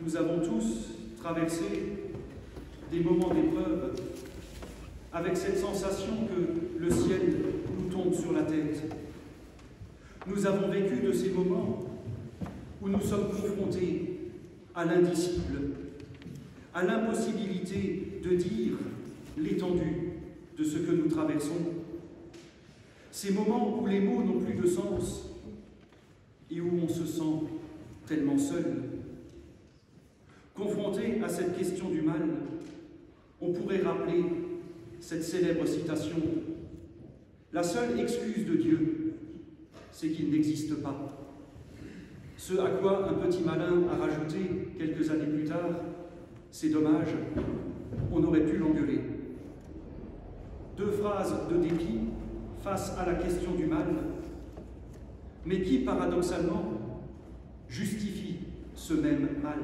Nous avons tous traversé des moments d'épreuve avec cette sensation que le ciel nous tombe sur la tête. Nous avons vécu de ces moments où nous sommes confrontés à l'indicible, à l'impossibilité de dire l'étendue de ce que nous traversons. Ces moments où les mots n'ont plus de sens et où on se sent tellement seul. Confronté à cette question du mal, on pourrait rappeler cette célèbre citation « La seule excuse de Dieu, c'est qu'il n'existe pas ». Ce à quoi un petit malin a rajouté quelques années plus tard « C'est dommage, on aurait pu l'engueuler ». Deux phrases de dépit face à la question du mal, mais qui, paradoxalement, justifie ce même mal.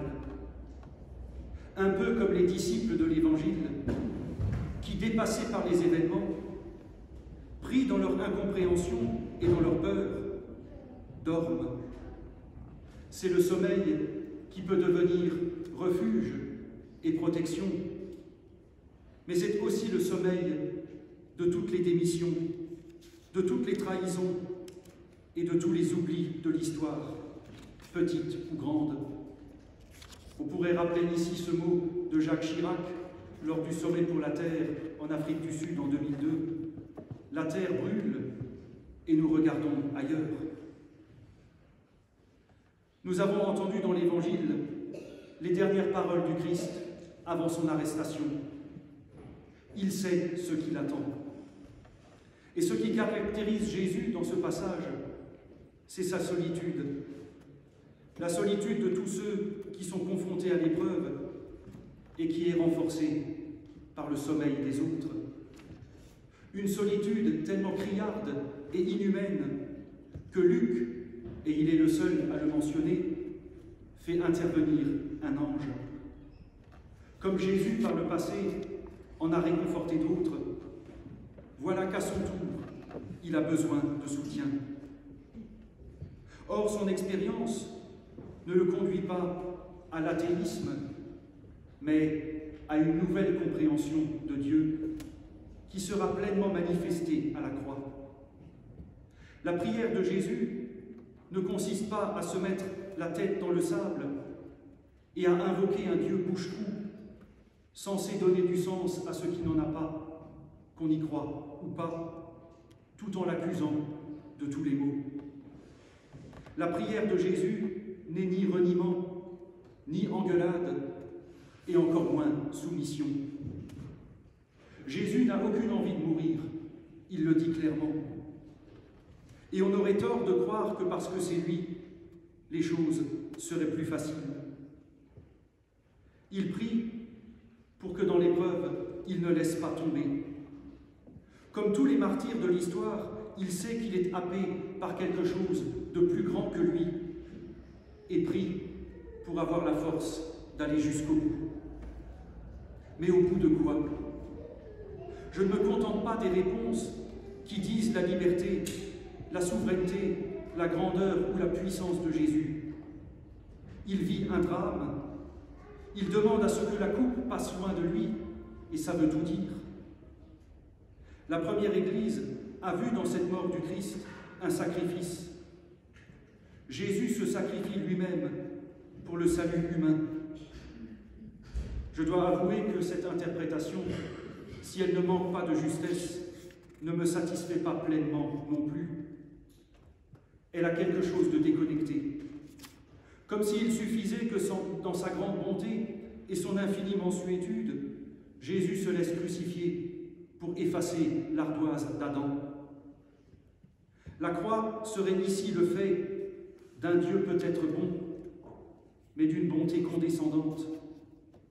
Un peu comme les disciples de l'Évangile, qui, dépassés par les événements, pris dans leur incompréhension et dans leur peur, dorment. C'est le sommeil qui peut devenir refuge et protection, mais c'est aussi le sommeil de toutes les démissions, de toutes les trahisons et de tous les oublis de l'histoire, petite ou grande. On pourrait rappeler ici ce mot de Jacques Chirac lors du sommet pour la Terre en Afrique du Sud en 2002. La Terre brûle et nous regardons ailleurs. Nous avons entendu dans l'Évangile les dernières paroles du Christ avant son arrestation. Il sait ce qui l'attend. Et ce qui caractérise Jésus dans ce passage, c'est sa solitude. La solitude de tous ceux qui sont confrontés à l'épreuve et qui est renforcée par le sommeil des autres. Une solitude tellement criarde et inhumaine que Luc, et il est le seul à le mentionner, fait intervenir un ange. Comme Jésus, par le passé, en a réconforté d'autres, voilà qu'à son tour, il a besoin de soutien. Or, son expérience ne le conduit pas à l'athéisme, mais à une nouvelle compréhension de Dieu qui sera pleinement manifestée à la croix. La prière de Jésus ne consiste pas à se mettre la tête dans le sable et à invoquer un Dieu bouche-trou, censé donner du sens à ce qui n'en a pas, qu'on y croit ou pas, tout en l'accusant de tous les maux. La prière de Jésus n'est ni reniement, ni engueulade, et encore moins soumission. Jésus n'a aucune envie de mourir, il le dit clairement. Et on aurait tort de croire que parce que c'est lui, les choses seraient plus faciles. Il prie pour que dans l'épreuve, il ne laisse pas tomber. Comme tous les martyrs de l'histoire, il sait qu'il est happé par quelque chose de plus grand que lui et prie pour avoir la force d'aller jusqu'au bout. Mais au bout de quoi? Je ne me contente pas des réponses qui disent la liberté, la souveraineté, la grandeur ou la puissance de Jésus. Il vit un drame. Il demande à ce que la coupe passe loin de lui, et ça veut tout dire. La première Église a vu dans cette mort du Christ un sacrifice. Jésus se sacrifie lui-même pour le salut humain. Je dois avouer que cette interprétation, si elle ne manque pas de justesse, ne me satisfait pas pleinement non plus. Elle a quelque chose de déconnecté. Comme s'il suffisait que dans sa grande bonté et son infinie mansuétude, Jésus se laisse crucifier pour effacer l'ardoise d'Adam. La croix serait ici le fait d'un Dieu peut-être bon, mais d'une bonté condescendante,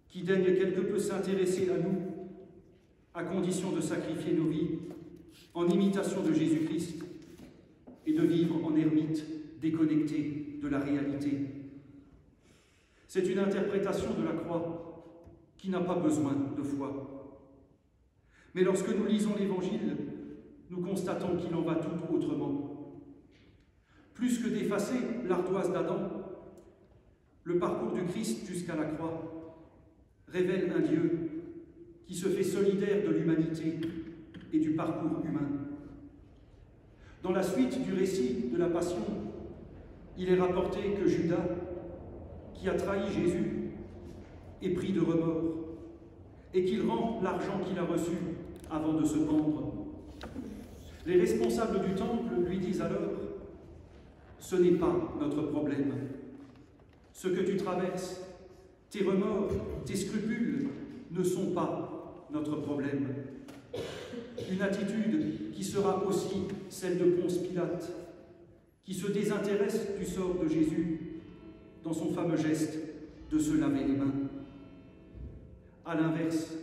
qui daigne quelque peu s'intéresser à nous, à condition de sacrifier nos vies, en imitation de Jésus-Christ, et de vivre en ermite déconnecté de la réalité. C'est une interprétation de la croix qui n'a pas besoin de foi. Mais lorsque nous lisons l'Évangile, nous constatons qu'il en va tout autrement. Plus que d'effacer l'ardoise d'Adam, le parcours du Christ jusqu'à la croix révèle un Dieu qui se fait solidaire de l'humanité et du parcours humain. Dans la suite du récit de la Passion, il est rapporté que Judas, qui a trahi Jésus, est pris de remords et qu'il rend l'argent qu'il a reçu avant de se pendre. Les responsables du temple lui disent alors « Ce n'est pas notre problème. Ce que tu traverses, tes remords, tes scrupules ne sont pas notre problème. » Une attitude qui sera aussi celle de Ponce Pilate, qui se désintéresse du sort de Jésus dans son fameux geste de se laver les mains. À l'inverse,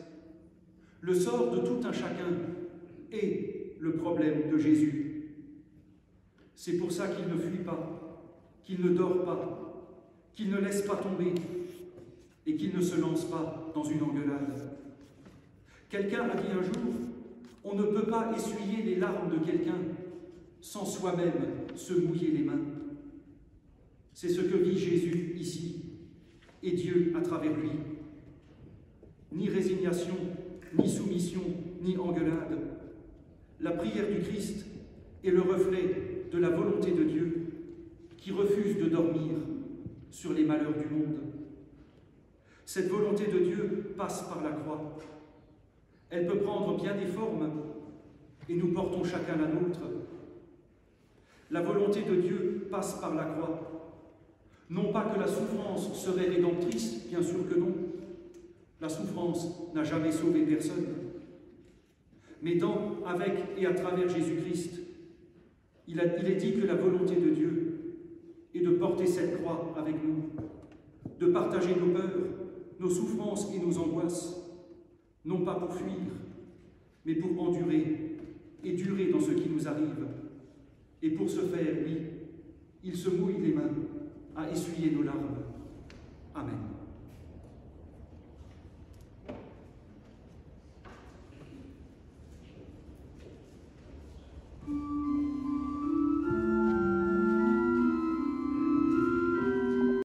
le sort de tout un chacun est le problème de Jésus. C'est pour ça qu'il ne fuit pas, qu'il ne dort pas, qu'il ne laisse pas tomber et qu'il ne se lance pas dans une engueulade. Quelqu'un a dit un jour, on ne peut pas essuyer les larmes de quelqu'un sans soi-même se mouiller les mains. C'est ce que vit Jésus ici, et Dieu à travers lui. Ni résignation, ni soumission, ni engueulade. La prière du Christ est le reflet de la volonté de Dieu qui refuse de dormir sur les malheurs du monde. Cette volonté de Dieu passe par la croix. Elle peut prendre bien des formes et nous portons chacun la nôtre. La volonté de Dieu passe par la croix. Non pas que la souffrance serait rédemptrice, bien sûr que non. La souffrance n'a jamais sauvé personne. Mais dans, avec et à travers Jésus-Christ, il est dit que la volonté de Dieu est de porter cette croix avec nous, de partager nos peurs, nos souffrances et nos angoisses, non pas pour fuir, mais pour endurer et durer dans ce qui nous arrive. Et pour ce faire, lui, il se mouille les mains à essuyer nos larmes. Amen.